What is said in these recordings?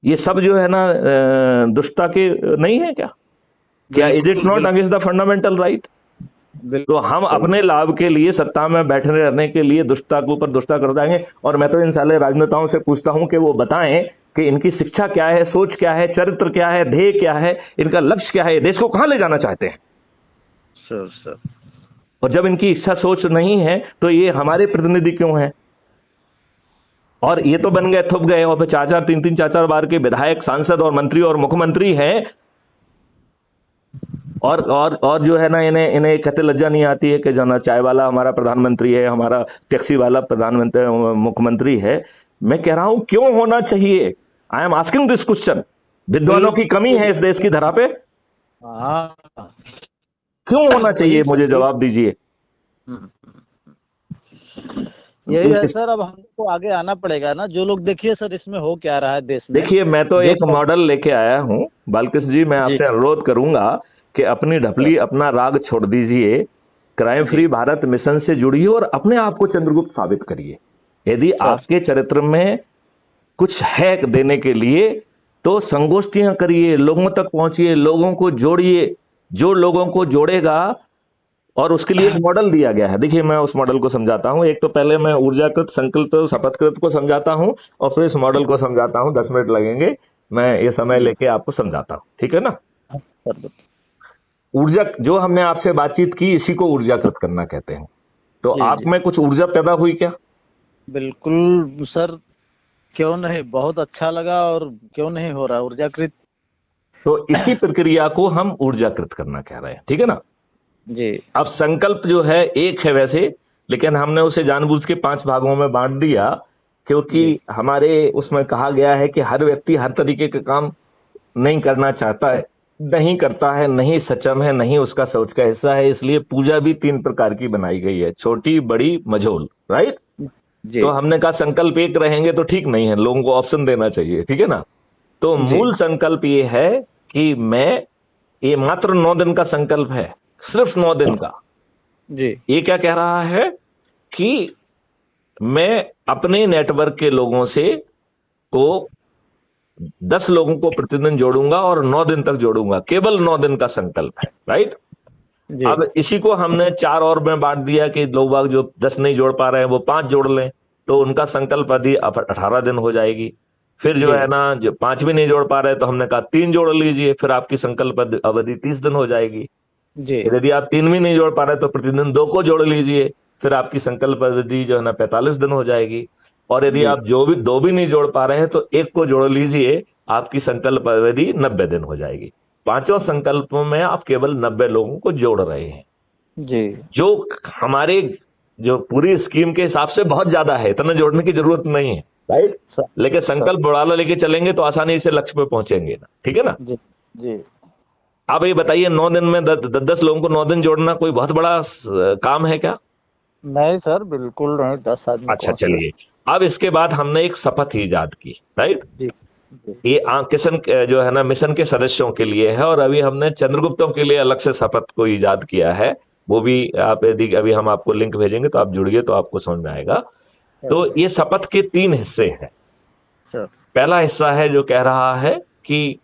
ये सब जो है ना दुष्टता के नहीं है क्या? क्या is it not against the fundamental right? तो हम अपने लाभ के लिए, सत्ता में बैठे रहने के लिए दुष्टता के ऊपर दुष्टता कर जाएंगे। और मैं तो इन साले राजनेताओं से पूछता हूं कि वो बताएं कि इनकी शिक्षा क्या है, सोच क्या है, चरित्र क्या है, ध्येय क्या है, इनका लक्ष्य क्या है, देश को कहां ले जाना चाहते हैं। सर और जब इनकी इच्छा सोच नहीं है तो ये हमारे प्रतिनिधि क्यों हैं? और ये तो बन गए, थुप गए, और फिर 4-4 3-3 4-4 बार के विधायक, सांसद और मंत्री और मुख्यमंत्री हैं। और जो है ना, इन्हें इन्हें कहते लज्जा नहीं आती है कि जो ना चाय वाला हमारा प्रधानमंत्री है, हमारा टैक्सी वाला प्रधानमंत्री मुख्यमंत्री है। मैं कह रहा हूं क्यों होना चाहिए? I am asking this question. विद्वानों की कमी है इस देश की धरा पे? हाँ, क्यों होना चाहिए? मुझे जवाब दीजिए। यही है सर, अब हमको आगे आना पड़ेगा ना। जो लोग, देखिए सर, इसमें हो क्या रहा है देश में। देखिए, मैं तो एक मॉडल लेके आया हूं बालकृष्ण जी। मैं आपसे अनुरोध करूंगा कि अपनी ढपली, अपना राग छोड़ दीजिए, क्राइम फ्री भारत मिशन से जुड़िए और अपने आप को चंद्रगुप्त साबित करिए। यदि आपके चरित्र में कुछ है देने के लिए तो संगोष्ठियां करिए, लोगों तक पहुंचिए, लोगों को जोड़िए। जो लोगों को जोड़ेगा, और उसके लिए एक मॉडल दिया गया है। देखिए, मैं उस मॉडल को समझाता हूं। एक तो पहले मैं ऊर्जाकृत, संकल्प, शपथकृत को समझाता हूं और फिर इस मॉडल को समझाता हूं। 10 मिनट लगेंगे, मैं ये समय लेके आपको समझाता हूं, ठीक है ना? ऊर्जा, जो हमने आपसे बातचीत की, इसी को ऊर्जाकृत करना कहते हैं। तो आप में कुछ ऊर्जा पैदा हुई क्या? बिल्कुल सर, क्यों नहीं, बहुत अच्छा लगा। और क्यों नहीं हो रहा ऊर्जाकृत? तो इसी प्रक्रिया को हम ऊर्जाकृत करना कह रहे हैं, ठीक है ना जी। अब संकल्प जो है एक है वैसे, लेकिन हमने उसे जानबूझ के 5 भागों में बांट दिया, क्योंकि हमारे उसमें कहा गया है कि हर व्यक्ति हर तरीके के काम नहीं करना चाहता है, नहीं करता है, नहीं सक्षम है, नहीं उसका सोच का हिस्सा है। इसलिए पूजा भी 3 प्रकार की बनाई गई है, छोटी, बड़ी, मझोल, राइट? तो हमने कहा संकल्प एक रहेंगे तो ठीक नहीं है, लोगों को ऑप्शन देना चाहिए, ठीक है ना? तो मूल संकल्प ये है कि ये मात्र 9 दिन का संकल्प है, सिर्फ 9 दिन का। जी। ये क्या कह रहा है कि मैं अपने नेटवर्क के लोगों से को 10 लोगों को प्रतिदिन जोड़ूंगा और 9 दिन तक जोड़ूंगा। केवल 9 दिन का संकल्प है, राइट? अब इसी को हमने 4 और में बांट दिया कि लोग बाग जो 10 नहीं जोड़ पा रहे हैं वो 5 जोड़ लें, तो उनका संकल्प अवधि 18 दिन हो जाएगी। फिर जो है ना, जो 5 भी नहीं जोड़ पा रहे तो हमने कहा 3 जोड़ लीजिए, फिर आपकी संकल्प अवधि 30 दिन हो जाएगी। यदि आप 3 भी नहीं जोड़ पा रहे तो प्रतिदिन 2 को जोड़ लीजिए, फिर आपकी संकल्प अवधि जो है ना 45 दिन हो जाएगी। और यदि आप 2 भी नहीं जोड़ पा रहे हैं तो 1 को जोड़ लीजिए, आपकी संकल्प अवधि 90 दिन हो जाएगी। 5 संकल्पों में आप केवल 90 लोगों को जोड़ रहे हैं जी, जो हमारे जो पूरी स्कीम के हिसाब से बहुत ज्यादा है, इतना जोड़ने की जरूरत नहीं है, राइट? लेकिन संकल्प बढ़ाला लेके चलेंगे तो आसानी से लक्ष्य पे पहुंचेंगे ना, ठीक है ना? जी। आप ये बताइए, 9 दिन में 10 लोगों को 9 दिन जोड़ना कोई बहुत बड़ा काम है क्या? नहीं सर, बिल्कुल नहीं। 10 आदमी। अच्छा, चलिए, अब इसके बाद हमने एक शपथ ईजाद की, राइट? ये किशन जो है ना मिशन के सदस्यों के लिए है, और अभी हमने चंद्रगुप्तों के लिए अलग से शपथ को ईजाद किया है। वो भी आप यदि अभी हम आपको लिंक भेजेंगे तो आप जुड़िए तो आपको समझ में आएगा। तो ये शपथ के 3 हिस्से हैं। पहला हिस्सा है जो कह रहा है कि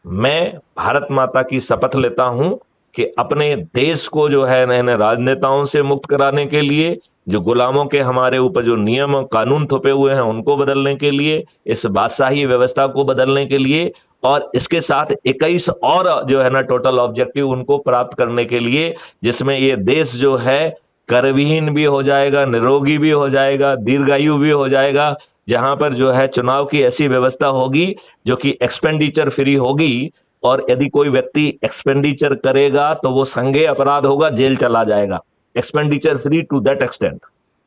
मैं भारत माता की शपथ लेता हूं कि अपने देश को जो है नए राजनेताओं से मुक्त कराने के लिए, जो गुलामों के हमारे ऊपर जो नियम और कानून थोपे हुए हैं उनको बदलने के लिए, इस बादशाही व्यवस्था को बदलने के लिए, और इसके साथ 21 और जो है ना टोटल ऑब्जेक्टिव उनको प्राप्त करने के लिए, जिसमें ये देश जो है करविहीन भी हो जाएगा, निरोगी भी हो जाएगा, दीर्घायु भी हो जाएगा, जहां पर जो है चुनाव की ऐसी व्यवस्था होगी जो कि एक्सपेंडिचर फ्री होगी। और यदि कोई व्यक्ति एक्सपेंडिचर करेगा तो वो संज्ञेय अपराध होगा, जेल चला जाएगा। Expenditure free to that extent,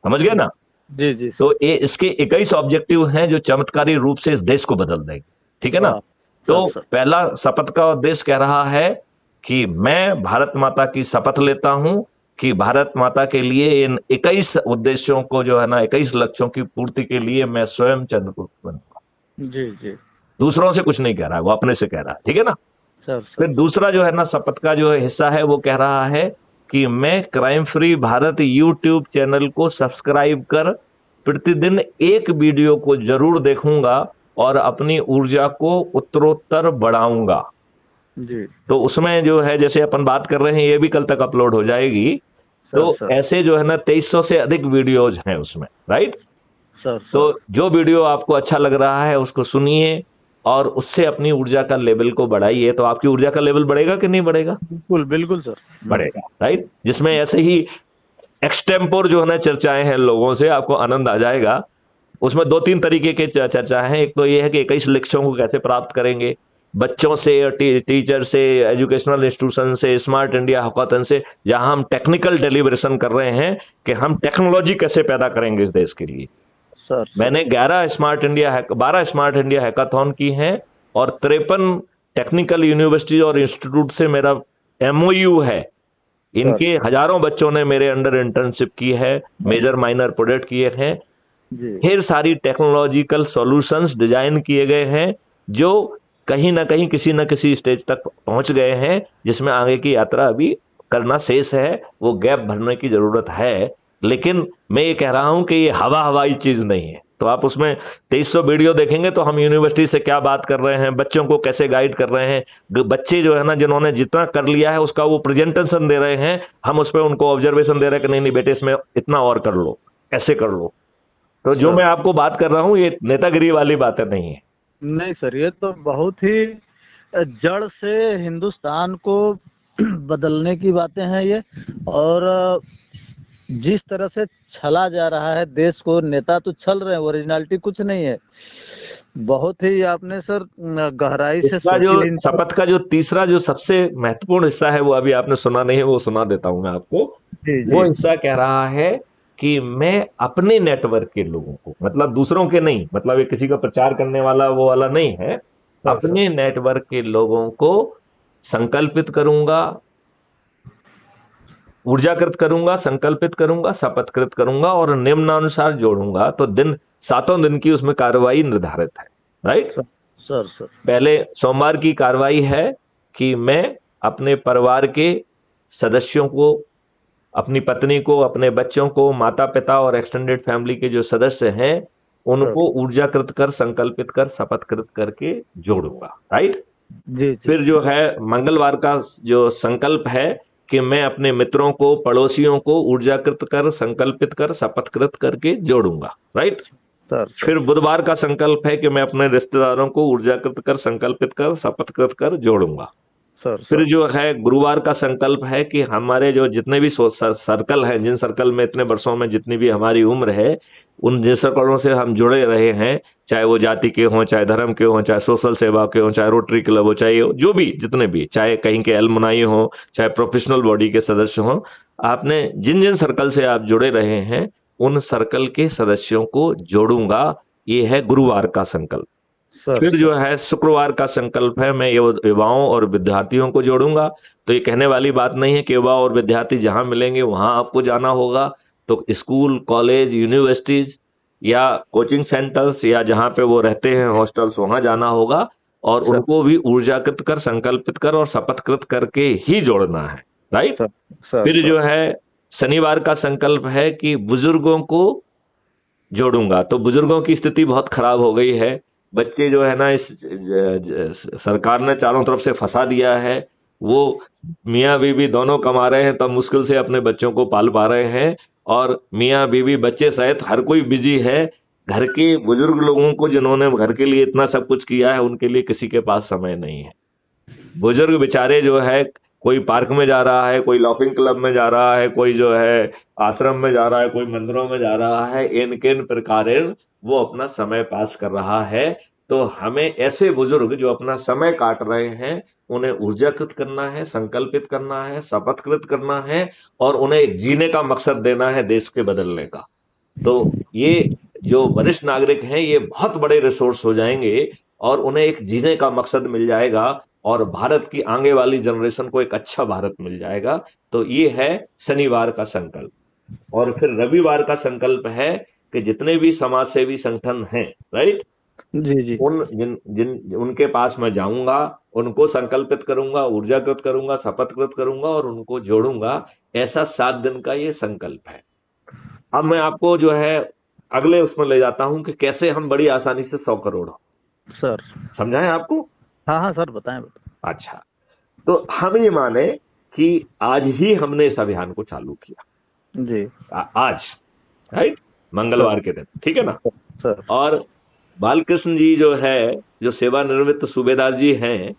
समझ गए ना? जी जी। तो ये इसके 21 ऑब्जेक्टिव हैं जो चमत्कारी रूप से इस देश को बदल देंगे, ठीक है ना? तो पहला शपथ का उद्देश्य कह रहा है कि मैं भारत माता की शपथ लेता हूं कि भारत माता के लिए इन 21 उद्देश्यों को जो है ना 21 लक्ष्यों की पूर्ति के लिए मैं स्वयं चंद्रगुप्त बनूंगा। जी जी। दूसरों से कुछ नहीं कह रहा है, वो अपने से कह रहा है, ठीक है ना? फिर दूसरा जो है ना शपथ का जो हिस्सा है वो कह रहा है कि मैं crime free Bharat YouTube channel को सब्सक्राइब कर प्रतिदिन एक वीडियो को जरूर देखूंगा और अपनी ऊर्जा को उत्तरोत्तर बढ़ाऊंगा। जी तो उसमें जो है, जैसे अपन बात कर रहे हैं, ये भी कल तक अपलोड हो जाएगी। तो सर ऐसे जो है ना 2300 से अधिक वीडियोज हैं उसमें, राइट। सर तो सर जो वीडियो आपको अच्छा लग रहा है उसको सुनिए और उससे अपनी ऊर्जा का लेवल को बढ़ाइए, तो आपकी ऊर्जा का लेवल बढ़ेगा कि नहीं बढ़ेगा? बिल्कुल बिल्कुल सर। बढ़ेगा, राइट। जिसमें ऐसे ही एक्सटेम्पोर जो है ना चर्चाएं हैं लोगों से, आपको आनंद आ जाएगा। उसमें दो तीन तरीके के चर्चा है। एक तो ये है कि 21 लक्ष्यों को कैसे प्राप्त करेंगे, बच्चों से, टीचर से, एजुकेशनल इंस्टीट्यूशन से, स्मार्ट इंडिया हैकाथन से, जहां हम टेक्निकल डेलीब्रेशन कर रहे हैं कि हम टेक्नोलॉजी कैसे पैदा करेंगे इस देश के लिए। सर मैंने 12 स्मार्ट इंडिया हैकाथॉन की हैं और 53 टेक्निकल यूनिवर्सिटी और इंस्टीट्यूट से मेरा एमओयू है। इनके हजारों बच्चों ने मेरे अंडर इंटर्नशिप की है, मेजर माइनर प्रोजेक्ट किए हैं। जी ढेर सारी टेक्नोलॉजिकल सॉल्यूशंस डिजाइन किए गए हैं जो कहीं ना कहीं किसी न किसी स्टेज तक पहुंच गए हैं, जिसमें आगे की यात्रा अभी करना शेष है। वो गैप भरने की जरूरत है। लेकिन मैं ये कह रहा हूं कि ये हवाई चीज नहीं है। तो आप उसमें 2300 वीडियो देखेंगे तो हम यूनिवर्सिटी से क्या बात कर रहे हैं, बच्चों को कैसे गाइड कर रहे हैं, बच्चे जो है ना जिन्होंने जितना कर लिया है उसका वो प्रेजेंटेशन दे रहे हैं, हम उस पर उनको ऑब्जर्वेशन दे रहे हैं कि नहीं नहीं बेटे इसमें इतना और कर लो, ऐसे कर लो। तो जो मैं आपको बात कर रहा हूं ये नेतागिरी वाली बातें नहीं है। नहीं सर, ये तो बहुत ही जड़ से हिंदुस्तान को बदलने की बातें हैं ये। और जिस तरह से छला जा रहा है देश को, नेता तो छल रहे हैं, ओरिजिनलिटी कुछ नहीं है। बहुत ही आपने सर गहराई से इसका जो सोची शपथ का जो तीसरा जो सबसे महत्वपूर्ण हिस्सा है वो अभी आपने सुना नहीं है, वो सुना देता हूं मैं आपको। जी वो जी हिस्सा कह रहा है कि मैं अपने नेटवर्क के लोगों को, मतलब दूसरों के नहीं, मतलब ये किसी का प्रचार करने वाला वो वाला नहीं है, अपने नेटवर्क के लोगों को संकल्पित करूंगा, ऊर्जाकृत करूंगा, संकल्पित करूंगा, शपथकृत करूंगा और निम्नानुसार जोड़ूंगा। तो सातों दिन की उसमें कार्रवाई निर्धारित है, राइट। सर सर पहले सोमवार की कार्रवाई है कि मैं अपने परिवार के सदस्यों को, अपनी पत्नी को, अपने बच्चों को, माता पिता और एक्सटेंडेड फैमिली के जो सदस्य हैं उनको ऊर्जाकृत कर, संकल्पित कर, शपथकृत करके जोड़ूंगा, राइट। जी फिर जो है मंगलवार का जो संकल्प है कि मैं अपने मित्रों को, पड़ोसियों को ऊर्जाकृत कर, संकल्पित कर, शपथकृत करके जोड़ूंगा, राइट। सर फिर बुधवार का संकल्प है कि मैं अपने रिश्तेदारों को ऊर्जाकृत कर, संकल्पित कर, शपथकृत कर जोड़ूंगा। सर फिर जो है गुरुवार का संकल्प है कि हमारे जो जितने भी सर्कल हैं, जिन सर्कल में इतने वर्षों में जितनी भी हमारी उम्र है, उन जिन सर्कलों से हम जुड़े रहे हैं, चाहे वो जाति के हों, चाहे धर्म के हों, चाहे सोशल सेवा के हों, चाहे रोटरी क्लब हो, चाहे जो भी जितने भी, चाहे कहीं के एलुमनाई हो, चाहे प्रोफेशनल बॉडी के सदस्य हों, आपने जिन जिन सर्कल से आप जुड़े रहे हैं उन सर्कल के सदस्यों को जोड़ूंगा। ये है गुरुवार का संकल्प। फिर जो है शुक्रवार का संकल्प है मैं युवाओं और विद्यार्थियों को जोड़ूंगा। तो ये कहने वाली बात नहीं है कि युवा और विद्यार्थी जहां मिलेंगे वहां आपको जाना होगा। तो स्कूल, कॉलेज, यूनिवर्सिटीज या कोचिंग सेंटर्स या जहां पे वो रहते हैं हॉस्टल्स, वहां जाना होगा और उनको भी ऊर्जाकृत कर, संकल्पित कर और शपथकृत करके ही जोड़ना है, राइट। फिर जो है शनिवार का संकल्प है कि बुजुर्गों को जोड़ूंगा। तो बुजुर्गों की स्थिति बहुत खराब हो गई है। बच्चे जो है ना इस सरकार ने चारों तरफ से फंसा दिया है। वो मियाँ बीवी दोनों कमा रहे हैं तब मुश्किल से अपने बच्चों को पाल पा रहे हैं और मियाँ बीवी बच्चे सहित हर कोई बिजी है। घर के बुजुर्ग लोगों को जिन्होंने घर के लिए इतना सब कुछ किया है उनके लिए किसी के पास समय नहीं है। बुजुर्ग बेचारे जो है कोई पार्क में जा रहा है, कोई लॉफिंग क्लब में जा रहा है, कोई जो है आश्रम में जा रहा है, कोई मंदिरों में जा रहा है, इन किन प्रकार वो अपना समय पास कर रहा है। तो हमें ऐसे बुजुर्ग जो अपना समय काट रहे हैं उन्हें ऊर्जाकृत करना है, संकल्पित करना है, शपथकृत करना है और उन्हें एक जीने का मकसद देना है देश के बदलने का। तो ये जो वरिष्ठ नागरिक हैं ये बहुत बड़े रिसोर्स हो जाएंगे और उन्हें एक जीने का मकसद मिल जाएगा और भारत की आगे वाली जनरेशन को एक अच्छा भारत मिल जाएगा। तो ये है शनिवार का संकल्प। और फिर रविवार का संकल्प है कि जितने भी समाज सेवी संगठन हैं, राइट, जी जी उनके पास मैं जाऊंगा, उनको संकल्पित करूंगा, ऊर्जाकृत करूंगा, शपथकृत करूंगा और उनको जोड़ूंगा। ऐसा 7 दिन का ये संकल्प है। अब मैं आपको जो है अगले उसमें ले जाता हूं कि कैसे हम बड़ी आसानी से 100 करोड़ हो। सर। समझाएं आपको? हाँ हाँ सर, बताएं बताएं। अच्छा, तो हम ये माने कि आज ही हमने इस अभियान को चालू किया, जी आज, राइट, सर। मंगलवार के दिन, ठीक है ना? सर। और बालकृष्ण जी जो है, जो सेवानिवृत्त सूबेदार जी हैं,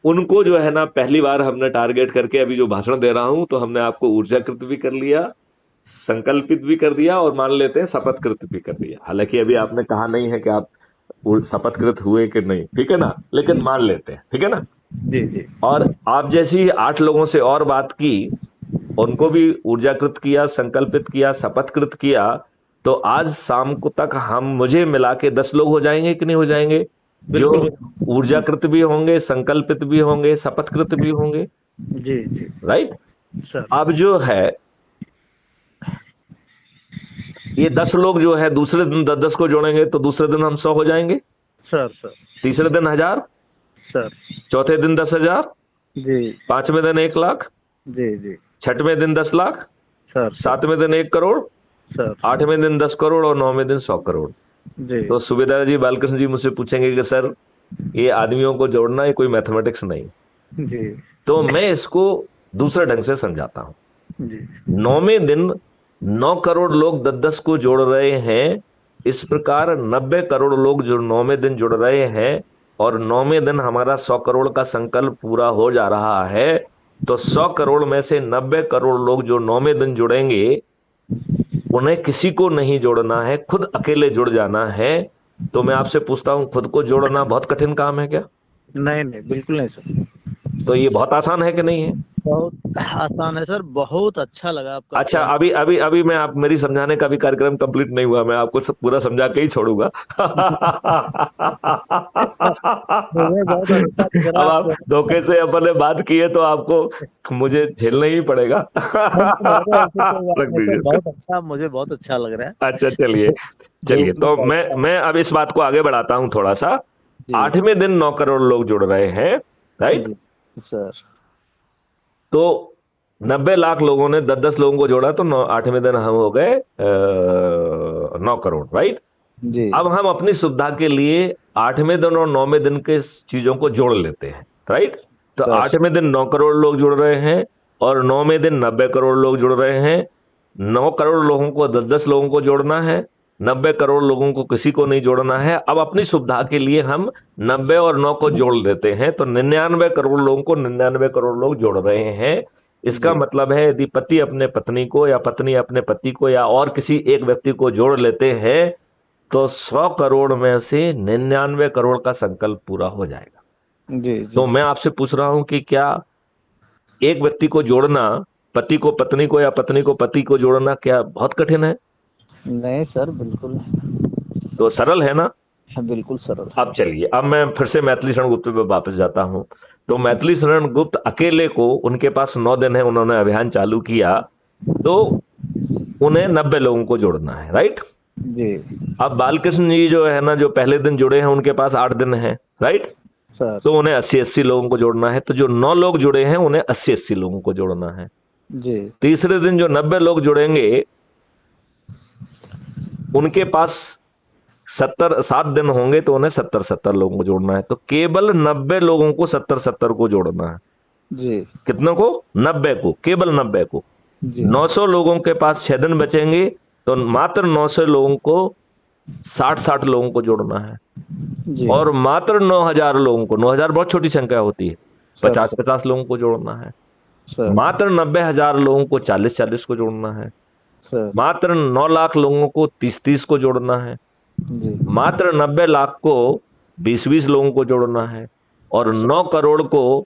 उनको जो है ना पहली बार हमने टारगेट करके अभी जो भाषण दे रहा हूं, तो हमने आपको ऊर्जाकृत भी कर लिया, संकल्पित भी कर दिया, और मान लेते हैं शपथकृत भी कर दिया। हालांकि अभी आपने कहा नहीं है कि आप शपथकृत हुए कि नहीं, ठीक है ना, लेकिन मान लेते हैं, ठीक है ना? जी जी और आप जैसी 8 लोगों से और बात की, उनको भी ऊर्जाकृत किया, संकल्पित किया, शपथकृत किया, तो आज शाम को तक हम, मुझे मिला के 10 लोग हो जाएंगे कि नहीं हो जाएंगे? जो बिल्कुल। ऊर्जाकृत भी होंगे, संकल्पित भी होंगे, शपथकृत भी होंगे, जी जी राइट? सर। अब जो है ये 10 लोग जो है दूसरे दिन 10-10 को जोड़ेंगे, तो दूसरे दिन हम 100 हो जाएंगे, सर। सर। तीसरे दिन 1000, सर। चौथे दिन 10,000, जी पांचवें दिन 1 लाख, जी जी छठवें दिन 10 लाख, सर। सर। सातवें दिन 1 करोड़, सर। आठवें दिन 10 करोड़, और 9वें दिन 100 करोड़। जी तो सूबेदार जी, बालकृष्ण जी मुझसे पूछेंगे कि सर, ये आदमियों को जोड़ना है, कोई मैथमेटिक्स नहीं। जी तो मैं इसको दूसरे ढंग से समझाता हूं। जी 9वें दिन 9 करोड़ लोग 10-10 को जोड़ रहे हैं, इस प्रकार 90 करोड़ लोग जो 9वें दिन जुड़ रहे हैं, और 9वें दिन हमारा 100 करोड़ का संकल्प पूरा हो जा रहा है। तो 100 करोड़ में से 90 करोड़ लोग जो 9वें दिन जुड़ेंगे, उन्हें किसी को नहीं जोड़ना है, खुद अकेले जुड़ जाना है। तो मैं आपसे पूछता हूं, खुद को जोड़ना बहुत कठिन काम है क्या? नहीं नहीं, बिल्कुल नहीं सर। तो ये बहुत आसान है कि नहीं है? बहुत आसान है सर, बहुत अच्छा लगा आपका अच्छा, प्लान। अभी अभी अभी मैं, आप मेरी समझाने का भी कार्यक्रम कंप्लीट नहीं हुआ, मैं आपको सब पूरा समझा के ही छोड़ूंगा। मुझे बहुत अच्छा लग रहा अब है आप धोखे से अपने बात किए तो आपको मुझे झेलना ही पड़ेगा। नहीं, ऐसी कोई बात रख नहीं सर, दीजिए इसको। बहुत अच्छा, मुझे बहुत अच्छा लग रहा है। अच्छा, चलिए जो चलिए, भी तो चर्चा मैं अब इस बात को आगे बढ़ाता हूं थोड़ा सा। जी 8वें दिन 9 करोड़ लोग जुड़ रहे हैं, राइट? जी सर। तो 90 लाख लोगों ने 10-10 लोगों को जोड़ा, तो 8वें दिन हम हो गए 9 करोड़, राइट? जी अब हम अपनी सुविधा के लिए 8वें दिन और 9वें दिन के चीजों को जोड़ लेते हैं, राइट? तो सर। 8वें दिन 9 करोड़ लोग जुड़ रहे हैं, और 9वें दिन 90 करोड़ लोग जुड़ रहे हैं। 9 करोड़ लोगों को 10-10 लोगों को जोड़ना है, 90 करोड़ लोगों को किसी को नहीं जोड़ना है। अब अपनी सुविधा के लिए हम 90 और 9 को जोड़ देते हैं, तो 99 करोड़ लोगों को 99 करोड़ लोग जोड़ रहे हैं। इसका जी मतलब है, यदि पति अपने पत्नी को, या पत्नी अपने पति को, या और किसी एक व्यक्ति को जोड़ लेते हैं, तो 100 करोड़ में से 99 करोड़ का संकल्प पूरा हो जाएगा। जी तो जी मैं आपसे पूछ रहा हूं कि क्या एक व्यक्ति को जोड़ना, पति को पत्नी को, या पत्नी को पति को जोड़ना, क्या बहुत कठिन है? नहीं सर, बिल्कुल तो सरल है ना? बिल्कुल सरल। अब चलिए, अब मैं फिर से मैथिली शरण गुप्त पे वापस जाता हूं। तो मैथिली शरण गुप्त अकेले को, उनके पास 9 दिन है, उन्होंने अभियान चालू किया, तो उन्हें 90 लोगों को जोड़ना है, राइट? जी अब बालकृष्ण जी जो है ना, जो पहले दिन जुड़े हैं, उनके पास 8 दिन है, राइट? सर। तो उन्हें 80-80 लोगों को जोड़ना है। तो जो 9 लोग जुड़े हैं, उन्हें 80-80 लोगों को जोड़ना है। जी तीसरे दिन जो 90 लोग जुड़ेंगे, उनके पास 7 दिन होंगे, तो उन्हें 70-70 लोगों को जोड़ना है। तो केवल 90 लोगों को 70-70 को जोड़ना है। जी कितनों को? 90 को, केवल 90 को। जी 900 लोगों के पास 6 दिन बचेंगे, तो मात्र 900 लोगों को 60-60 लोगों को जोड़ना है। जी और मात्र 9000 लोगों को, 9000 बहुत छोटी संख्या होती है, सर। 50-50 लोगों को जोड़ना है। सर। मात्र 90,000 लोगों को 40-40 को जोड़ना है। सर। मात्र 9 लाख लोगों को 30-30 को जोड़ना है। जी मात्र 90 लाख को 20-20 लोगों को जोड़ना है। और 9 करोड़ को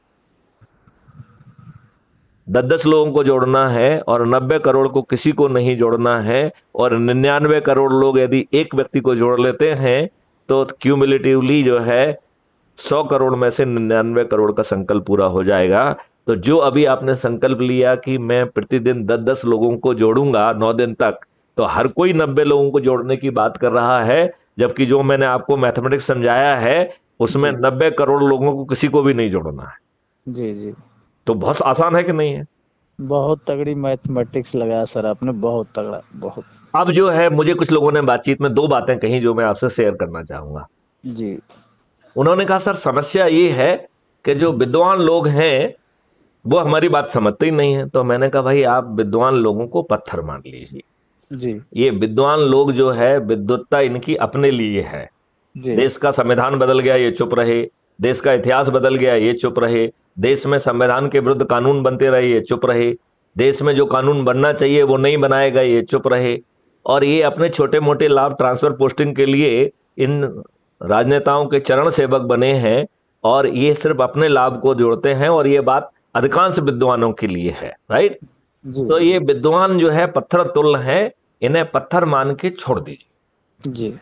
10-10 लोगों को जोड़ना है, और 90 करोड़ को किसी को नहीं जोड़ना है। और 99 करोड़ लोग यदि एक व्यक्ति को जोड़ लेते हैं, तो क्यूमुलेटिवली जो है 100 करोड़ में से 99 करोड़ का संकल्प पूरा हो जाएगा। तो जो अभी आपने संकल्प लिया कि मैं प्रतिदिन 10-10 लोगों को जोड़ूंगा 9 दिन तक, तो हर कोई 90 लोगों को जोड़ने की बात कर रहा है, जबकि जो मैंने आपको मैथमेटिक्स समझाया है, उसमें 90 करोड़ लोगों को किसी को भी नहीं जोड़ना है। जी जी तो बहुत आसान है कि नहीं है? बहुत तगड़ी मैथमेटिक्स लगाया सर आपने, बहुत तगड़ा, बहुत। अब जो है, मुझे कुछ लोगों ने बातचीत में 2 बातें कही, जो मैं आपसे शेयर करना चाहूंगा। जी उन्होंने कहा सर समस्या ये है कि जो विद्वान लोग हैं वो हमारी बात समझते ही नहीं है। तो मैंने कहा भाई आप विद्वान लोगों को पत्थर मान लीजिए, जी ये विद्वान लोग जो है विद्वत्ता इनकी अपने लिए है। जी देश का संविधान बदल गया ये चुप रहे, देश का इतिहास बदल गया ये चुप रहे, देश में संविधान के विरुद्ध कानून बनते रहे ये चुप रहे, देश में जो कानून बनना चाहिए वो नहीं बनाए गए ये चुप रहे, और ये अपने छोटे मोटे लाभ ट्रांसफर पोस्टिंग के लिए इन राजनेताओं के चरण सेवक बने हैं, और ये सिर्फ अपने लाभ को जोड़ते हैं, और ये बात अधिकांश विद्वानों के लिए है, राइट। जी तो ये विद्वान जो है पत्थर तुल्य है, इन्हें पत्थर मान के छोड़ दीजिए। जी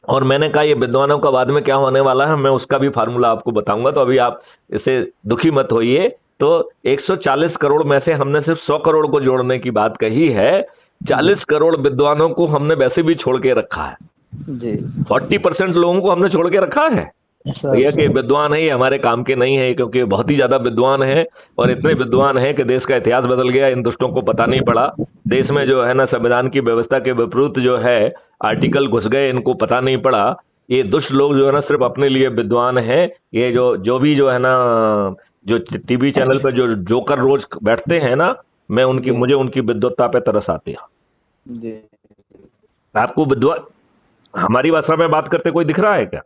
और मैंने कहा ये विद्वानों का बाद में क्या होने वाला है मैं उसका भी फार्मूला आपको बताऊंगा, तो अभी आप इसे दुखी मत होइए। तो 140 करोड़ में से हमने सिर्फ 100 करोड़ को जोड़ने की बात कही है, 40 करोड़ विद्वानों को हमने वैसे भी छोड़ के रखा है, जी 40% लोगों को हमने छोड़ के रखा है। सर, यह कि विद्वान है, ये हमारे काम के नहीं है, क्योंकि बहुत ही ज्यादा विद्वान है, और इतने विद्वान है कि देश का इतिहास बदल गया, इन दुष्टों को पता नहीं पड़ा। देश में जो है ना संविधान की व्यवस्था के विपरीत जो है आर्टिकल घुस गए, इनको पता नहीं पड़ा। ये दुष्ट लोग जो है ना सिर्फ अपने लिए विद्वान है। ये जो भी जो है ना जो टीवी चैनल पे जो जोकर रोज बैठते हैं ना, मैं उनकी मुझे उनकी विद्वत्ता पे तरस आती है। जी आपको विद्वान हमारी भाषा में बात करते कोई दिख रहा है क्या?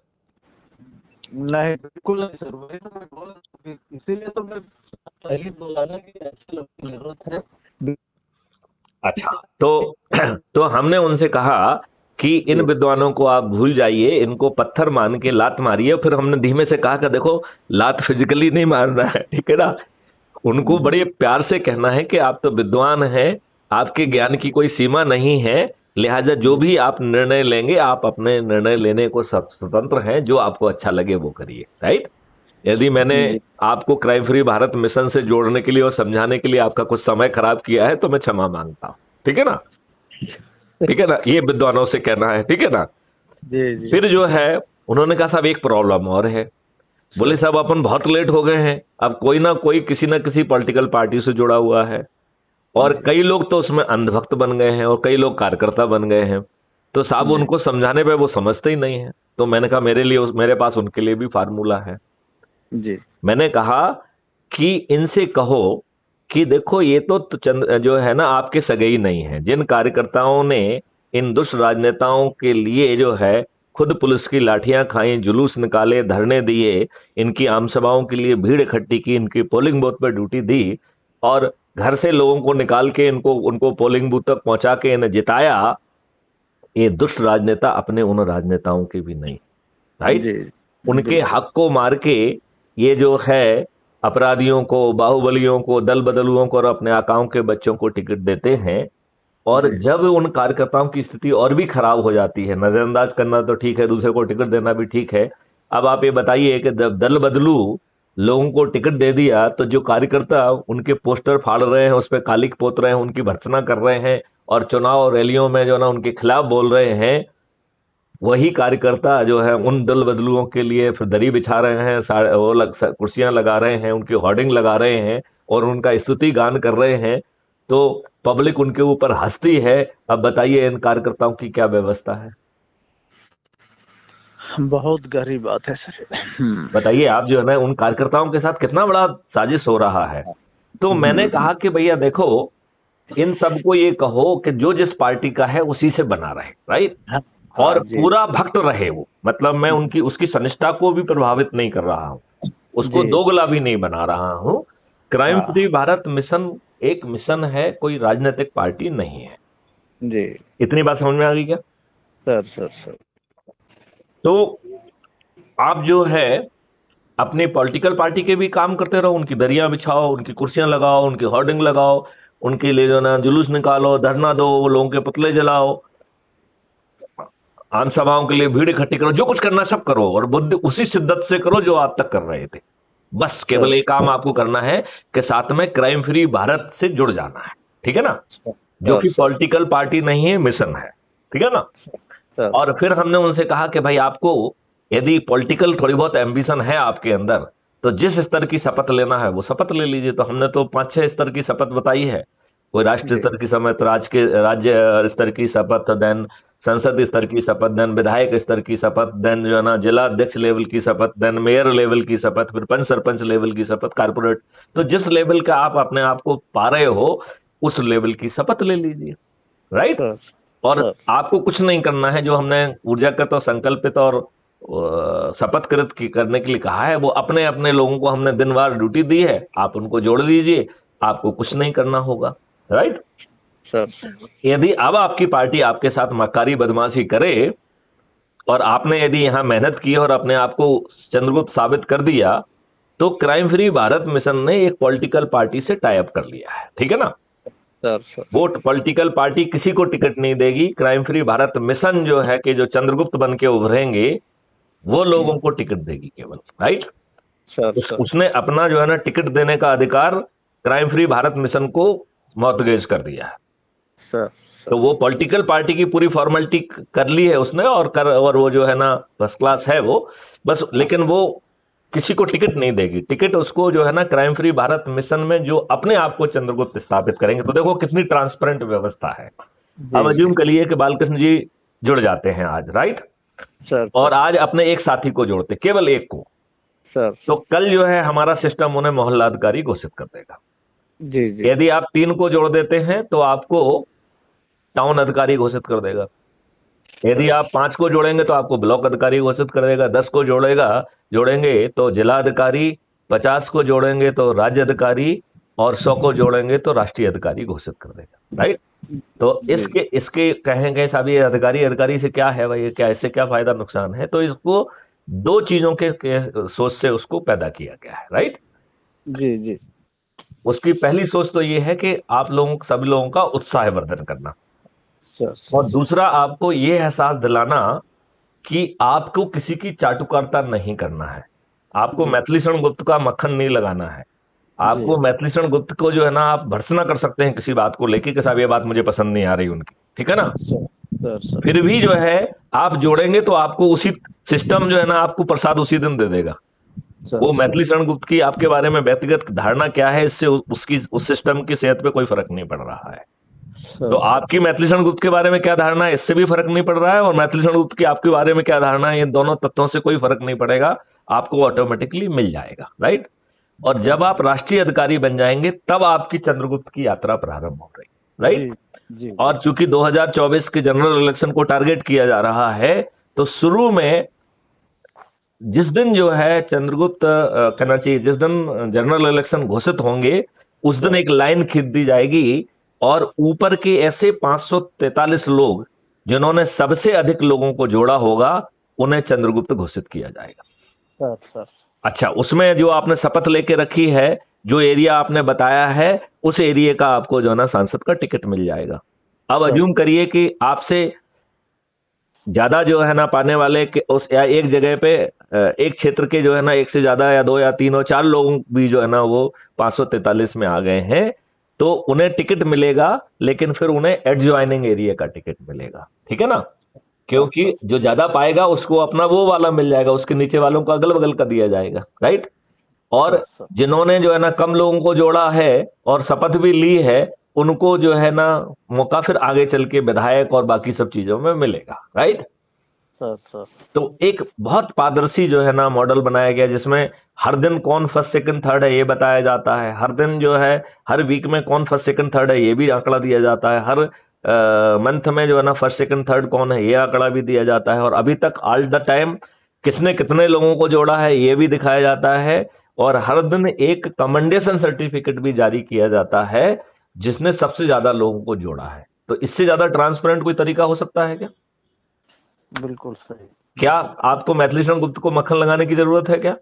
नहीं, बिल्कुल नहीं सर, वही तो मैं बोल रहा हूँ, इसीलिए तो मैं पहले बोला ना कि ऐसे लोग की जरूरत है। अच्छा, तो हमने उनसे कहा कि इन विद्वानों को आप भूल जाइए, इनको पत्थर मान के लात मारिए। फिर हमने धीमे से कहा कि देखो लात फिजिकली नहीं मारना है, ठीक है ना। उनको बड़े प्यार से कहना है कि आप तो विद्वान हैं, आपके ज्ञान की कोई सीमा नहीं है, लिहाजा जो भी आप निर्णय लेंगे आप अपने निर्णय लेने को स्वतंत्र हैं, जो आपको अच्छा लगे वो करिए, राइट। यदि मैंने आपको क्राइम फ्री भारत मिशन से जोड़ने के लिए और समझाने के लिए आपका कुछ समय खराब किया है तो मैं क्षमा मांगता हूं, ठीक है ना। ठीक है ना, ये विद्वानों से कहना है, ठीक है ना। जी जी फिर जो है उन्होंने कहा साहब एक प्रॉब्लम और है। बोले साहब अपन बहुत लेट हो गए हैं, अब कोई ना कोई किसी ना किसी पॉलिटिकल पार्टी से जुड़ा हुआ है, और कई लोग तो उसमें अंधभक्त बन गए हैं और कई लोग कार्यकर्ता बन गए हैं, तो साहब उनको समझाने पे वो समझते ही नहीं है। तो मैंने कहा मेरे पास उनके लिए भी फार्मूला है। जी मैंने कहा कि इनसे कहो कि देखो ये तो जो है ना आपके सगे ही नहीं है। जिन कार्यकर्ताओं ने इन दुष्ट राजनेताओं के लिए जो है खुद पुलिस की लाठियां खाई, जुलूस निकाले, धरने दिए, इनकी आमसभाओं के लिए भीड़ इकट्ठी की, इनकी पोलिंग बूथ पर ड्यूटी दी, और घर से लोगों को निकाल के उनको पोलिंग बूथ तक पहुंचा के इन्हें जिताया, ये दुष्ट राजनेता अपने उन राजनेताओं के भी नहीं, राइट। उनके हक को मार के ये जो है अपराधियों को, बाहुबलियों को, दल बदलुओं को और अपने आकाओं के बच्चों को टिकट देते हैं। और जब उन कार्यकर्ताओं की स्थिति और भी खराब हो जाती है, नजरअंदाज करना तो ठीक है, दूसरे को टिकट देना भी ठीक है, अब आप ये बताइए कि जब दल बदलू लोगों को टिकट दे दिया तो जो कार्यकर्ता उनके पोस्टर फाड़ रहे हैं, उस पर कालिक पोत रहे हैं, उनकी भर्त्सना कर रहे हैं और चुनाव रैलियों में जो ना उनके खिलाफ बोल रहे हैं, वही कार्यकर्ता जो है उन दल बदलुओं के लिए फिर दरी बिछा रहे हैं, कुर्सियां लगा रहे हैं, उनकी होर्डिंग लगा रहे हैं और उनका स्तुति गान कर रहे हैं, तो पब्लिक उनके ऊपर हंसती है। अब बताइए इन कार्यकर्ताओं की क्या व्यवस्था है? बहुत गहरी बात है सर। बताइए आप जो है ना उन कार्यकर्ताओं के साथ कितना बड़ा साजिश हो रहा है। तो मैंने कहा कि भैया देखो इन सबको ये कहो कि जो जिस पार्टी का है उसी से बना रहे, राइट, और पूरा भक्त रहे वो, मतलब मैं उसकी सनिष्ठा को भी प्रभावित नहीं कर रहा हूँ, उसको दोगला भी नहीं बना रहा हूँ। क्राइम फ्री भारत मिशन एक मिशन है, कोई राजनीतिक पार्टी नहीं है जी। इतनी बात समझ में आ गई क्या? सर तो आप जो है अपने पॉलिटिकल पार्टी के भी काम करते रहो, उनकी दरियां बिछाओ, उनकी कुर्सियां लगाओ, उनकी होर्डिंग लगाओ, उनके लिए जो ना जुलूस निकालो, धरना दो, लोगों के पुतले जलाओ, आम सभाओं के लिए भीड़ इकट्ठी करो, जो कुछ करना सब करो, और बुद्धि उसी शिद्दत से करो जो आप तक कर रहे थे। बस केवल एक काम आपको करना है कि साथ में क्राइम फ्री भारत से जुड़ जाना है, ठीक है ना, जो कि पॉलिटिकल पार्टी नहीं है, मिशन है, ठीक है ना। और फिर हमने उनसे कहा कि भाई आपको यदि पॉलिटिकल थोड़ी बहुत एम्बिशन है आपके अंदर तो जिस स्तर की शपथ लेना है वो शपथ ले लीजिए। तो हमने तो 5-6 स्तर की शपथ बताई है, कोई राष्ट्रीय स्तर की शपथ, राज्य स्तर की शपथ, देन संसद स्तर की शपथ, देन विधायक स्तर की शपथ, देन जो है ना जिला अध्यक्ष लेवल की शपथ, देन मेयर लेवल की शपथ, फिर पंच सरपंच लेवल की शपथ, कारपोरेट। तो जिस लेवल का आप अपने आप को पा रहे हो उस लेवल की शपथ ले लीजिए, राइट। और आपको कुछ नहीं करना है, जो हमने ऊर्जाकृत और संकल्पित और शपथकृत करने के लिए कहा है, वो अपने अपने लोगों को हमने दिनवार ड्यूटी दी है, आप उनको जोड़ दीजिए, आपको कुछ नहीं करना होगा, राइट सर। यदि अब आपकी पार्टी आपके साथ मक्कारी बदमाशी करे और आपने यदि यहां मेहनत की और अपने आप को चंद्रगुप्त साबित कर दिया, तो क्राइम फ्री भारत मिशन ने एक पॉलिटिकल पार्टी से टाई अप कर लिया है, ठीक है ना सर। वो पॉलिटिकल पार्टी किसी को टिकट नहीं देगी, क्राइम फ्री भारत मिशन जो है कि जो चंद्रगुप्त बन के उभरेंगे वो लोगों को टिकट देगी केवल, राइट सर। उसने अपना जो है ना टिकट देने का अधिकार क्राइम फ्री भारत मिशन को मॉर्टगेज कर दिया है सर। तो वो पॉलिटिकल पार्टी की पूरी फॉर्मेलिटी कर ली है उसने, और वो जो है ना फर्स्ट क्लास है वो बस, लेकिन वो किसी को टिकट नहीं देगी। टिकट उसको जो है ना क्राइम फ्री भारत मिशन में जो अपने आप को चंद्रगुप्त स्थापित करेंगे। तो देखो कितनी ट्रांसपेरेंट व्यवस्था है। अब अज्यूम करिए कि बालकृष्ण जी जुड़ जाते हैं आज, राइट सर, और आज अपने एक साथी को जोड़ते, केवल एक को, सर, तो कल जो है हमारा सिस्टम उन्हें मोहल्ला अधिकारी घोषित कर देगा। जी जी। यदि आप 3 को जोड़ देते हैं तो आपको टाउन अधिकारी घोषित कर देगा। यदि आप 5 को जोड़ेंगे तो आपको ब्लॉक अधिकारी घोषित कर देगा। 10 को जोड़ेंगे तो जिला अधिकारी, 50 को जोड़ेंगे तो राज्य अधिकारी, और 100 को जोड़ेंगे तो राष्ट्रीय अधिकारी घोषित कर देगा, राइट। तो इसके कहेंगे साहब ये अधिकारी से क्या है भाई, क्या इससे क्या फायदा नुकसान है? तो इसको 2 चीजों के सोच से उसको पैदा किया गया है, राइट। जी जी। उसकी पहली सोच तो ये है कि आप लोगों, सभी लोगों का उत्साहवर्धन करना, और दूसरा आपको ये एहसास दिलाना कि आपको किसी की चाटुकारिता नहीं करना है। आपको मैथिलीशरण गुप्त का मक्खन नहीं लगाना है। आपको मैथिलीशरण गुप्त को जो है ना आप भर्त्सना कर सकते हैं किसी बात को लेके कि साहब ये बात मुझे पसंद नहीं आ रही उनकी, ठीक है ना। फिर भी जो है आप जोड़ेंगे तो आपको उसी सिस्टम जो है ना आपको प्रसाद उसी दिन दे देगा। वो मैथिलीशरण गुप्त की आपके बारे में व्यक्तिगत धारणा क्या है, इससे उसकी उस सिस्टम की सेहत पे कोई फर्क नहीं पड़ रहा है। तो आपकी मैथिलीशरण गुप्त के बारे में क्या धारणा है, इससे भी फर्क नहीं पड़ रहा है, और मैथिलीशरण गुप्त की आपके बारे में क्या धारणा है, इन दोनों तत्वों से कोई फर्क नहीं पड़ेगा, आपको ऑटोमेटिकली मिल जाएगा, राइट। और जब आप राष्ट्रीय अधिकारी बन जाएंगे तब आपकी चंद्रगुप्त की यात्रा प्रारंभ हो रही, राइट। और चूंकि 2024 के जनरल इलेक्शन को टारगेट किया जा रहा है, तो शुरू में जिस दिन जो है चंद्रगुप्त कहना चाहिए, जिस दिन जनरल इलेक्शन घोषित होंगे उस दिन एक लाइन खींच दी जाएगी, और ऊपर के ऐसे 543 लोग जिन्होंने सबसे अधिक लोगों को जोड़ा होगा उन्हें चंद्रगुप्त घोषित किया जाएगा। सर। अच्छा, उसमें जो आपने शपथ लेके रखी है, जो एरिया आपने बताया है, उस एरिया का आपको जो है ना सांसद का टिकट मिल जाएगा। अब अज्यूम करिए कि आपसे ज्यादा जो है ना पाने वाले उस या एक जगह पे एक क्षेत्र के जो है ना 1 से ज्यादा या 2 या 3 और 4 लोग भी जो है ना वो 543 में आ गए हैं, तो उन्हें टिकट मिलेगा, लेकिन फिर उन्हें एडजॉइनिंग एरिया का टिकट मिलेगा, ठीक है ना। क्योंकि जो ज्यादा पाएगा उसको अपना वो वाला मिल जाएगा, उसके नीचे वालों को अगल बगल का दिया जाएगा, राइट। और जिन्होंने जो है ना कम लोगों को जोड़ा है और शपथ भी ली है, उनको जो है ना मौका फिर आगे चल के विधायक और बाकी सब चीजों में मिलेगा, राइट। सर। तो एक बहुत पारदर्शी जो है ना मॉडल बनाया गया, जिसमें हर दिन कौन फर्स्ट सेकंड थर्ड है ये बताया जाता है, हर दिन जो है हर वीक में कौन फर्स्ट सेकंड थर्ड है ये भी आंकड़ा दिया जाता है, हर मंथ में जो है ना फर्स्ट सेकंड थर्ड कौन है ये आंकड़ा भी दिया जाता है, और अभी तक ऑल द टाइम किसने कितने लोगों को जोड़ा है ये भी दिखाया जाता है, और हर दिन एक कमेंडेशन सर्टिफिकेट भी जारी किया जाता है जिसने सबसे ज्यादा लोगों को जोड़ा है। तो इससे ज्यादा ट्रांसपेरेंट कोई तरीका हो सकता है क्या? बिल्कुल सही। क्या आपको मैथिलीशरण गुप्त को मक्खन लगाने की जरूरत है क्या?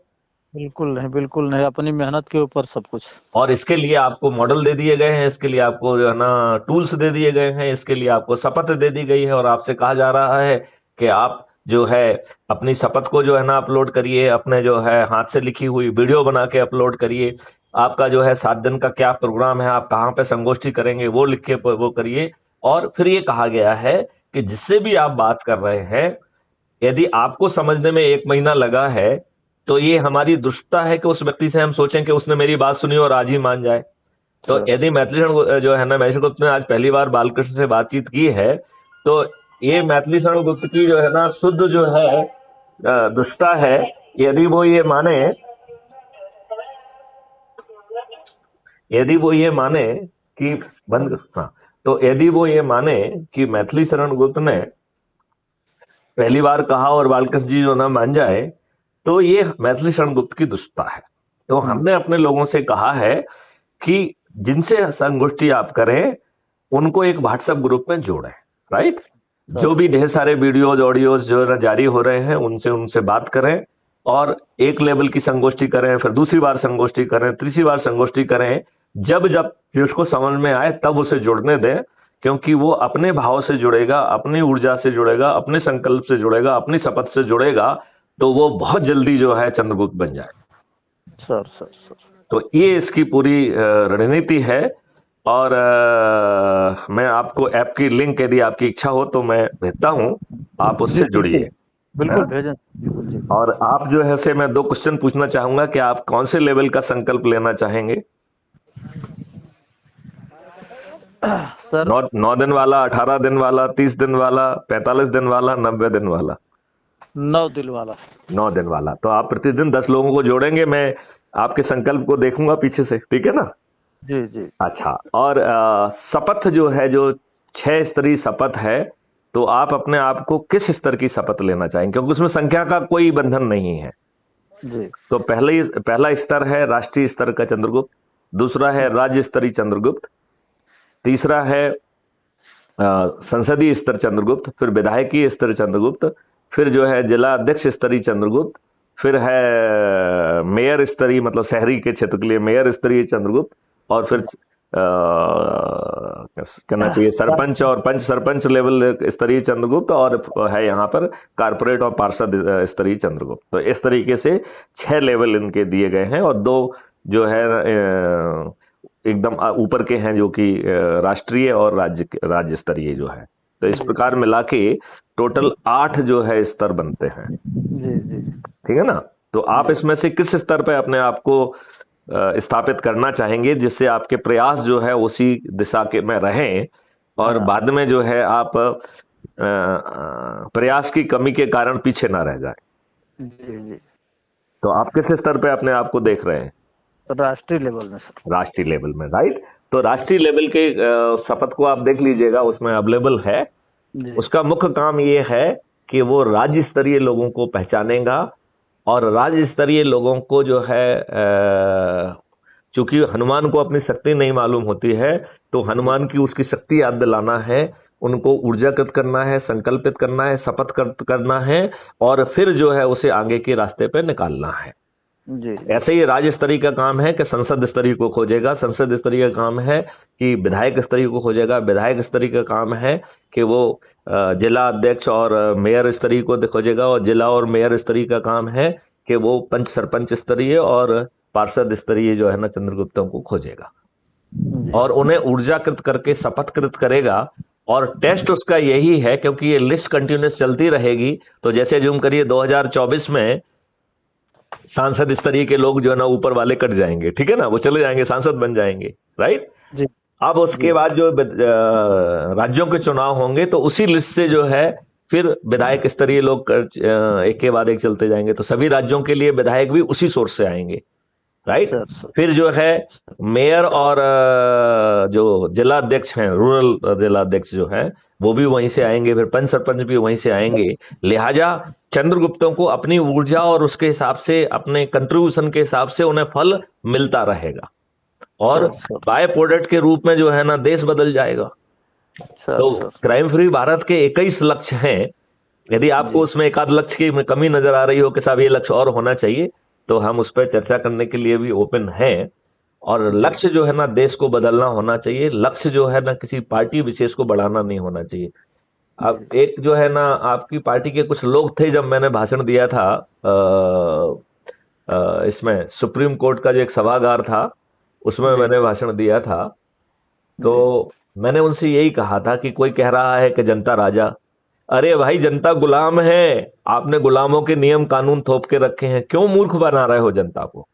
बिल्कुल नहीं, बिल्कुल नहीं, अपनी मेहनत के ऊपर सब कुछ। और इसके लिए आपको मॉडल दे दिए गए हैं, इसके लिए आपको जो है ना टूल्स दे दिए गए हैं, इसके लिए आपको शपथ दे दी गई है, और आपसे कहा जा रहा है कि आप जो है अपनी शपथ को जो है ना अपलोड करिए, अपने जो है हाथ से लिखी हुई वीडियो बना के अपलोड करिए, आपका जो है 7 दिन का क्या प्रोग्राम है, आप कहाँ पे संगोष्ठी करेंगे वो लिख के वो करिए। और फिर ये कहा गया है कि जिससे भी आप बात कर रहे हैं, यदि आपको समझने में 1 महीना लगा है तो ये हमारी दुष्टता है कि उस व्यक्ति से हम सोचें कि उसने मेरी बात सुनी और आज ही मान जाए। तो यदि मैथिलीशरण जो है ना मैथिलीशरण गुप्त ने आज पहली बार बालकृष्ण से बातचीत की है, तो ये मैथिली शरण गुप्त की जो है ना शुद्ध जो है दुष्टता है। यदि वो ये माने कि बंद, हाँ, तो यदि वो ये माने कि मैथिली शरण गुप्त ने पहली बार कहा और बालकृष्ण जी जो ना मान जाए, तो ये मैथिली शरण गुप्त की दुष्टता है। तो हमने अपने लोगों से कहा है कि जिनसे संगोष्ठी आप करें उनको एक व्हाट्सएप ग्रुप में जोड़ें, राइट। जो भी ढेर सारे वीडियोज ऑडियोज जो है जारी हो रहे हैं उनसे बात करें, और एक लेवल की संगोष्ठी करें, फिर दूसरी बार संगोष्ठी करें, तीसरी बार संगोष्ठी करें। जब जब उसको समझ में आए तब उसे जुड़ने दें, क्योंकि वो अपने भाव से जुड़ेगा, अपनी ऊर्जा से जुड़ेगा, अपने संकल्प से जुड़ेगा, अपनी शपथ से जुड़ेगा, तो वो बहुत जल्दी जो है चंद्रगुप्त बन जाए। सर तो ये इसकी पूरी रणनीति है। और मैं आपको ऐप की लिंक यदि आपकी इच्छा हो तो मैं भेजता हूं, आप उससे जुड़िए। बिल्कुल भेजें, बिल्कुल जी। और आप जो है से मैं 2 क्वेश्चन पूछना चाहूंगा कि आप कौन से लेवल का संकल्प लेना चाहेंगे? सर 9 दिन वाला, 18 दिन वाला, 30 दिन वाला, 45 दिन वाला, 90 दिन वाला? 9 दिन वाला। 9 दिन वाला। तो आप प्रतिदिन 10 लोगों को जोड़ेंगे, मैं आपके संकल्प को देखूंगा पीछे से, ठीक है ना? जी जी। अच्छा, और शपथ जो है, जो 6 स्तरीय शपथ है, तो आप अपने आप को किस स्तर की शपथ लेना चाहेंगे? क्योंकि उसमें संख्या का कोई बंधन नहीं है जी। तो पहला स्तर है राष्ट्रीय स्तर का चंद्रगुप्त, दूसरा है राज्य स्तरीय चंद्रगुप्त, तीसरा है संसदीय स्तर चंद्रगुप्त, फिर विधायकीय स्तर चंद्रगुप्त, फिर जो है जिला अध्यक्ष स्तरीय चंद्रगुप्त, फिर है मेयर स्तरीय, मतलब शहरी के क्षेत्र के लिए मेयर स्तरीय चंद्रगुप्त, और फिर कहना चाहिए सरपंच और पंच सरपंच लेवल स्तरीय चंद्रगुप्त, और है यहाँ पर कारपोरेट और पार्षद स्तरीय चंद्रगुप्त। तो इस तरीके से 6 लेवल इनके दिए गए हैं, और 2 जो है एकदम ऊपर के हैं जो कि राष्ट्रीय और राज्य स्तरीय जो है। तो इस प्रकार मिला के टोटल 8 जो है स्तर बनते हैं। जी जी। ठीक है ना? तो आप इसमें से किस स्तर पे अपने आप को स्थापित करना चाहेंगे, जिससे आपके प्रयास जो है उसी दिशा के में रहें, और बाद में जो है आप प्रयास की कमी के कारण पीछे ना रह जाए? जी जी। तो आप किस स्तर पे अपने आप को देख रहे हैं? राष्ट्रीय लेवल में सर। राष्ट्रीय लेवल में, राइट। तो राष्ट्रीय लेवल के शपथ को आप देख लीजिएगा, उसमें अवेलेबल है। उसका मुख्य काम ये है कि वो राज्य स्तरीय लोगों को पहचानेगा, और राज्य स्तरीय लोगों को जो है चूंकि हनुमान को अपनी शक्ति नहीं मालूम होती है, तो हनुमान की उसकी शक्ति याद दिलाना है, उनको ऊर्जाकृत करना है, संकल्पित करना है, शपथ करना है, और फिर जो है उसे आगे के रास्ते पे निकालना है। जी। ऐसे ही राज्य स्तरीय का काम है कि संसद स्तरीय को खोजेगा, संसद स्तरीय का काम है कि विधायक स्तरीय को खोजेगा, विधायक स्तरीय का काम है कि वो जिला अध्यक्ष और मेयर स्तरीय को खोजेगा, और जिला और मेयर स्तरीय का काम है कि वो पंच सरपंच स्तरीय और पार्षद स्तरीय जो है ना चंद्रगुप्तों को खोजेगा, और उन्हें ऊर्जाकृत करके शपथकृत करेगा। और टेस्ट उसका यही है, क्योंकि ये लिस्ट कंटिन्यूस चलती रहेगी। तो जैसे जूम करिए 2024 में सांसद स्तरीय के लोग जो है ना ऊपर वाले कट जाएंगे, ठीक है ना, वो चले जाएंगे, सांसद बन जाएंगे, राइट जी। अब उसके बाद जो राज्यों के चुनाव होंगे, तो उसी लिस्ट से जो है फिर विधायक स्तरीय लोग एक के बाद एक चलते जाएंगे। तो सभी राज्यों के लिए विधायक भी उसी सोर्स से आएंगे, राइट। फिर जो है मेयर और जो जिला अध्यक्ष हैं, रूरल जिला अध्यक्ष जो है, वो भी वहीं से आएंगे, फिर पंच सरपंच भी वहीं से आएंगे। लिहाजा चंद्रगुप्तों को अपनी ऊर्जा और उसके हिसाब से, अपने कंट्रीब्यूशन के हिसाब से उन्हें फल मिलता रहेगा, और बाय प्रोडक्ट के रूप में जो है ना देश बदल जाएगा। तो क्राइम फ्री भारत के 21 लक्ष्य हैं। यदि आपको उसमें एक आध लक्ष्य की कमी नजर आ रही हो कि साहब ये लक्ष्य और होना चाहिए, तो हम उस पर चर्चा करने के लिए भी ओपन हैं। और लक्ष्य जो है ना देश को बदलना होना चाहिए, लक्ष्य जो है ना किसी पार्टी विशेष को बढ़ाना नहीं होना चाहिए। अब एक जो है ना आपकी पार्टी के कुछ लोग थे, जब मैंने भाषण दिया था इसमें सुप्रीम कोर्ट का जो एक सभागार था, उसमें मैंने भाषण दिया था, तो मैंने उनसे यही कहा था कि कोई कह रहा है कि जनता राजा, अरे भाई जनता गुलाम है, आपने गुलामों के नियम कानून थोप के रखे हैं, क्यों मूर्ख बना रहे हो जनता को?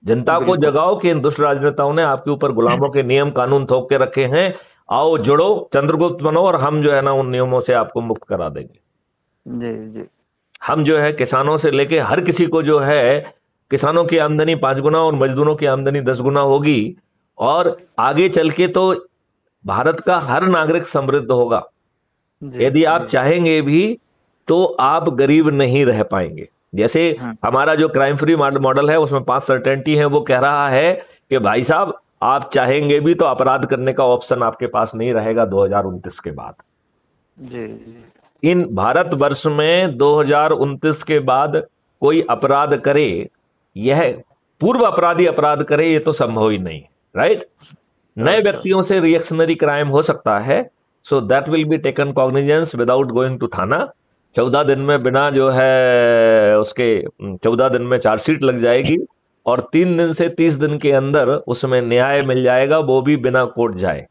जनता को जगाओ कि इन दुष्ट राजनेताओं ने आपके ऊपर गुलामों के नियम कानून थोप के रखे हैं, आओ जुड़ो, चंद्रगुप्त बनो और हम जो है ना उन नियमों से आपको मुक्त करा देंगे। जी जी। हम जो है किसानों से लेके हर किसी को जो है, किसानों की आमदनी 5 गुना और मजदूरों की आमदनी 10 गुना होगी, और आगे चल के तो भारत का हर नागरिक समृद्ध होगा। जी यदि आप जी। चाहेंगे भी तो आप गरीब नहीं रह पाएंगे। जैसे हमारा जो क्राइम फ्री मॉडल है उसमें 5 सर्टेनिटी है, वो कह रहा है कि भाई साहब आप चाहेंगे भी तो अपराध करने का ऑप्शन आपके पास नहीं रहेगा 2029 के बाद। जी जी। इन भारतवर्ष में 2029 के बाद कोई अपराध करे, यह पूर्व अपराधी अपराध करे, ये तो संभव ही नहीं, राइट। नए व्यक्तियों से रिएक्शनरी क्राइम हो सकता है, so that will be taken cognizance without going to थाना। 14 दिन में बिना जो है उसके 14 दिन में चार्जशीट लग जाएगी, और 3 दिन से 30 दिन के अंदर उसमें न्याय मिल जाएगा, वो भी बिना कोर्ट जाए।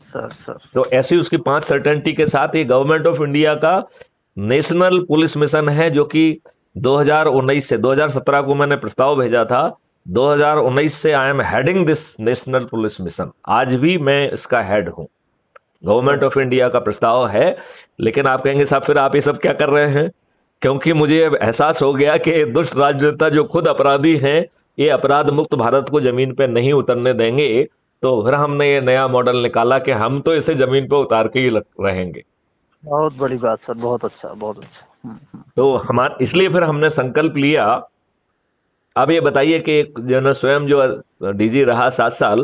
सर तो ऐसी उसकी 5 सर्टेनिटी के साथ ये गवर्नमेंट ऑफ इंडिया का नेशनल पुलिस मिशन है, जो कि 2019 से 2017 को मैंने प्रस्ताव भेजा था, 2019 से I am heading this national police mission. आज भी मैं इसका हेड हूं। गवर्नमेंट ऑफ इंडिया का प्रस्ताव है। लेकिन आप कहेंगे साहब फिर आप ये सब क्या कर रहे हैं? क्योंकि मुझे अब एहसास हो गया कि दुष्ट राजनेता जो खुद अपराधी हैं, ये अपराध मुक्त भारत को जमीन पे नहीं उतरने देंगे। तो फिर हमने ये नया मॉडल निकाला कि हम तो इसे जमीन पे उतार के ही रहेंगे। बहुत बड़ी बात सर, बहुत अच्छा बहुत अच्छा। तो इसलिए फिर हमने संकल्प लिया। अब ये बताइए कि जो न स्वयं जो डीजी रहा 7 साल,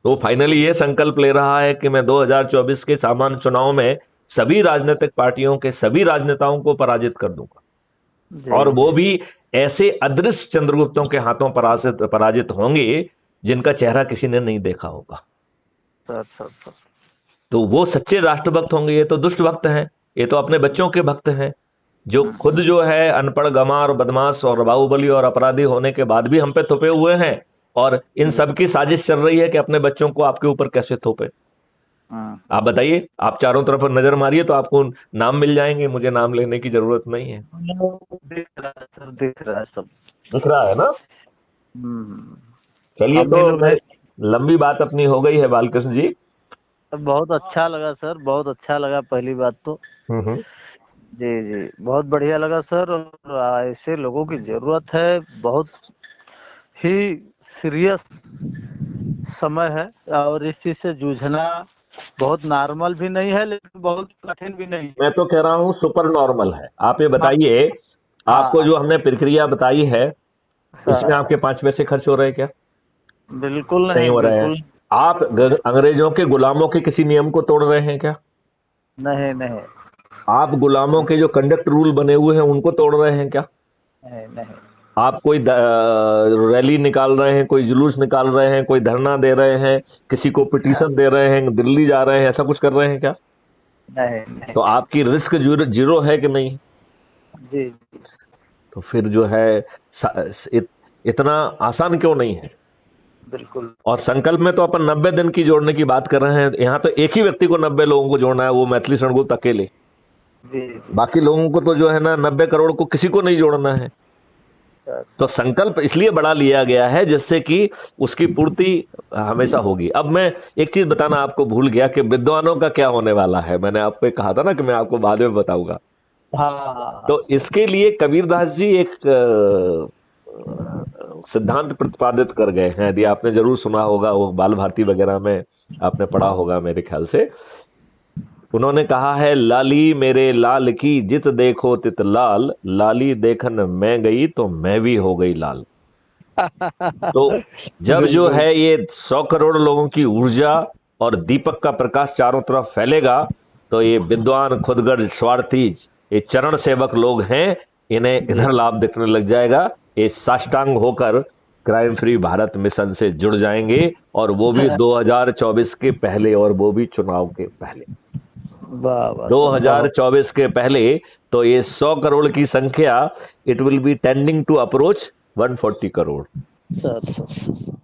तो फाइनली ये संकल्प ले रहा है कि मैं 2024 के सामान्य चुनाव में सभी राजनीतिक पार्टियों के सभी राजनेताओं को पराजित कर दूंगा, और वो भी ऐसे अदृश्य चंद्रगुप्तों के हाथों पराजित होंगे जिनका चेहरा किसी ने नहीं देखा होगा। सर तो वो सच्चे राष्ट्रभक्त होंगे। ये तो दुष्ट भक्त हैं, ये तो अपने बच्चों के भक्त हैं, जो खुद जो है अनपढ़, गंवार, बदमाश और बाहुबली और अपराधी होने के बाद भी हम पे थोपे हुए हैं, और इन सब की साजिश चल रही है कि अपने बच्चों को आपके ऊपर कैसे थोपे। आप बताइए, आप चारों तरफ नजर मारिए तो आपको नाम मिल जाएंगे, मुझे नाम लेने की जरूरत नहीं है। दिख रहा है सर, दिख रहा है, सब दिख रहा है ना। चलिए, तो लंबी बात अपनी हो गई है बालकृष्ण जी। बहुत अच्छा लगा सर, बहुत अच्छा लगा पहली बात तो। जी जी, बहुत बढ़िया लगा सर। और ऐसे लोगों की जरूरत है, बहुत ही सीरियस समय है, और इस चीज से जूझना बहुत नॉर्मल भी नहीं है लेकिन बहुत कठिन भी नहीं है। मैं तो कह रहा हूँ सुपर नॉर्मल है। आप ये बताइए, आपको जो हमने प्रक्रिया बताई है, इसमें आपके 5 पैसे खर्च हो रहे हैं क्या? बिल्कुल नहीं हो रहे हैं। आप अंग्रेजों के गुलामों के किसी नियम को तोड़ रहे हैं क्या? नहीं नहीं। आप गुलामों के जो कंडक्ट रूल बने हुए हैं उनको तोड़ रहे हैं क्या? नहीं। आप कोई रैली निकाल रहे हैं, कोई जुलूस निकाल रहे हैं, कोई धरना दे रहे हैं, किसी को पिटीशन दे रहे हैं, दिल्ली जा रहे हैं, ऐसा कुछ कर रहे हैं क्या? नहीं। तो आपकी रिस्क जीरो है कि नहीं? जी। तो फिर जो है इतना आसान क्यों नहीं है? बिल्कुल। और संकल्प में तो अपन 90 दिन की जोड़ने की बात कर रहे हैं। यहाँ तो एक ही व्यक्ति को 90 लोगों को जोड़ना है, वो मैथिली शरणगुप्त अकेले। बाकी लोगों को तो जो है ना 90 करोड़ को किसी को नहीं जोड़ना है। तो संकल्प इसलिए बड़ा लिया गया है जिससे कि उसकी पूर्ति हमेशा होगी। अब मैं एक चीज बताना आपको भूल गया कि विद्वानों का क्या होने वाला है। मैंने आपको कहा था ना कि मैं आपको बाद में बताऊंगा। तो इसके लिए कबीरदास जी एक सिद्धांत प्रतिपादित कर गए हैं, यदि आपने जरूर सुना होगा, वो बाल भारती वगैरह में आपने पढ़ा होगा मेरे ख्याल से। उन्होंने कहा है, लाली मेरे लाल की जित देखो तित लाल, लाली देखन मैं गई तो मैं भी हो गई लाल। तो जब जो है ये 100 करोड़ लोगों की ऊर्जा और दीपक का प्रकाश चारों तरफ फैलेगा, तो ये विद्वान, खुदगर्ज, स्वार्थी, ये चरण सेवक लोग हैं, इन्हें इधर लाभ दिखने लग जाएगा। ये साष्टांग होकर क्राइम फ्री भारत मिशन से जुड़ जाएंगे, और वो भी 2024 के पहले, और वो भी चुनाव के पहले। 2024 के पहले तो ये 100 करोड़ की संख्या, it will be tending to approach 140 crore.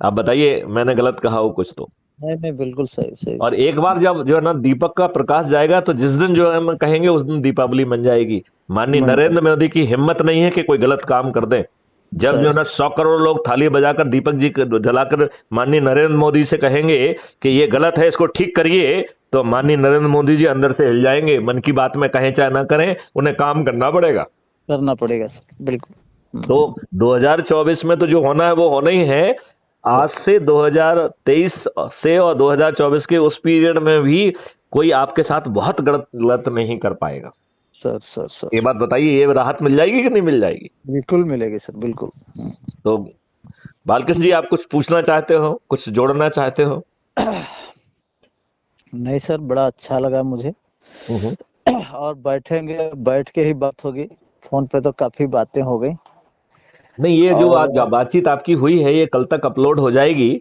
आप बताइए, मैंने गलत कहा हो कुछ तो? नहीं, बिल्कुल सही। और एक बार जब जो है ना दीपक का प्रकाश जाएगा, तो जिस दिन जो है ना कहेंगे उस दिन दीपावली बन जाएगी। माननीय नरेंद्र मोदी की हिम्मत नहीं है कि कोई गलत काम कर दे, जब जो है ना 100 करोड़ लोग थाली बजाकर दीपक जी जलाकर माननीय नरेंद्र मोदी से कहेंगे कि ये गलत है, इसको ठीक करिए, तो माननीय नरेंद्र मोदी जी अंदर से हिल जाएंगे। मन की बात में कहें चाहे ना करें, उन्हें काम करना पड़ेगा। सर, बिल्कुल। तो 2024 में तो जो होना है वो होना ही है। आज से 2023 से और 2024 के उस पीरियड में भी कोई आपके साथ बहुत गलत नहीं कर पाएगा। सर ये बात बताइए, ये राहत मिल जाएगी कि नहीं मिल जाएगी? बिल्कुल मिलेगी सर, बिल्कुल। तो बालकृष्ण जी, आप कुछ पूछना चाहते हो, कुछ जोड़ना चाहते हो? नहीं सर, बड़ा अच्छा लगा मुझे। और बैठ के ही बात होगी, फोन पे तो काफी बातें हो गई। नहीं, ये जो आज बातचीत आपकी हुई है ये कल तक अपलोड हो जाएगी,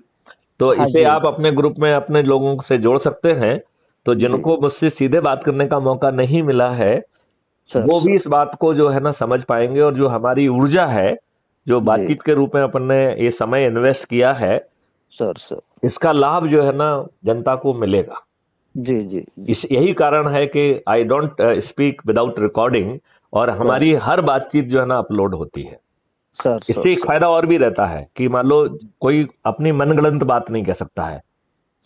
तो हाँ इसे जी। आप अपने ग्रुप में अपने लोगों से जोड़ सकते हैं। तो जिनको मुझसे सीधे बात करने का मौका नहीं मिला है वो भी इस बात को जो है ना समझ पाएंगे, और जो हमारी ऊर्जा है, जो बातचीत के रूप में अपन ने ये समय इन्वेस्ट किया है सर, इसका लाभ जो है ना जनता को मिलेगा। जी। यही कारण है कि I don't speak without recording, और हमारी हर बातचीत जो है ना अपलोड होती है। सर, इससे एक फायदा और भी रहता है कि मान लो कोई अपनी मनगढ़ंत बात नहीं कह सकता है।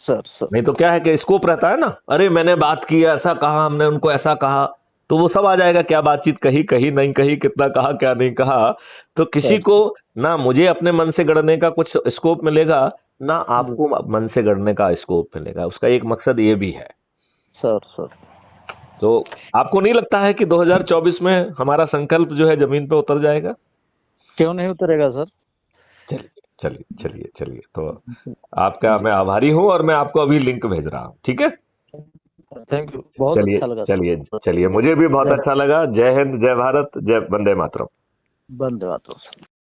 सर नहीं तो क्या है कि स्कोप रहता है ना, अरे मैंने बात की, ऐसा कहा, हमने उनको ऐसा कहा, तो वो सब आ जाएगा, क्या बातचीत कही नहीं कही, कितना कहा क्या नहीं कहा। तो किसी को ना मुझे अपने मन से गढ़ने का कुछ स्कोप मिलेगा, ना आपको मन से गढ़ने का स्कोप मिलेगा। उसका एक मकसद ये भी है। सर तो आपको नहीं लगता है कि 2024 में हमारा संकल्प जो है जमीन पे उतर जाएगा? क्यों नहीं उतरेगा सर? चलिए। तो आपका मैं आभारी हूं, और मैं आपको अभी लिंक भेज रहा हूं, ठीक है? थैंक यू, बहुत अच्छा लगा। चलिए, मुझे भी बहुत अच्छा लगा। जय हिंद, जय भारत, जय वंदे मातरम। बंद बात हो।